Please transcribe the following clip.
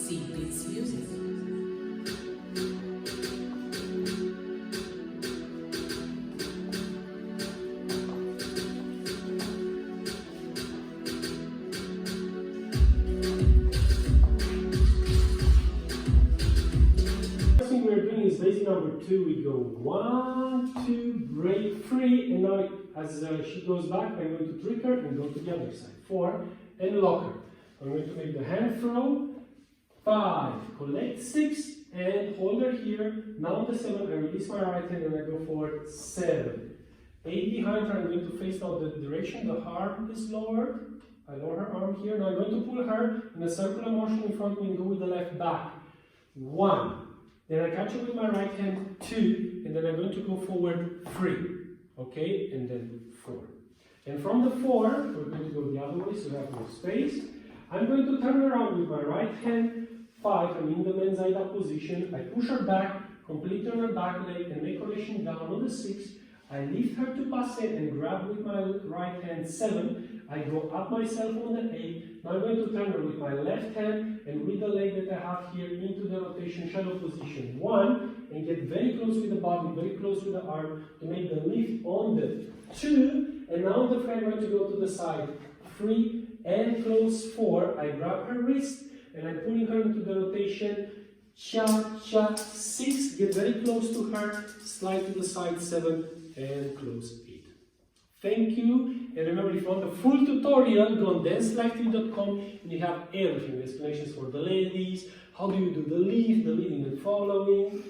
Secrets Music. We're doing is basic number 2. We go 1, 2, break, 3, and now as she goes back, I'm going to trick her and go to the other side. 4, and lock her. I'm going to make the hand throw. 5, collect 6, and hold her here. Now on the 7, I release my right hand and I go forward. 7, 8 behind her. I'm going to face out the direction. The arm is lowered. I lower her arm here. Now I'm going to pull her in a circular motion in front of me and go with the left back. 1. Then I catch her with my right hand, 2, and then I'm going to go forward, 3, okay, and then 4. And from the 4, we're going to go the other way, so we have no space. I'm going to turn around with my right hand, 5, I'm in the Menzaida position. I push her back, completely on her back leg, and make rotation down on the 6. I lift her to passe and grab with my right hand, 7. I go up myself on the 8. Now I'm going to turn her with my left hand and with the leg that I have here into the rotation shadow position 1 and get very close with the body, very close with the arm to make the lift on the 2. And now on the 3 I'm going to go to the side 3 and close 4. I grab her wrist and I'm pulling her into the rotation cha cha 6. Get very close to her, slide to the side 7 and close 8. Thank you, and remember if you want a full tutorial, go on dancelivetv.com and you have everything, explanations for the ladies, how do you do the lift, the leading and following.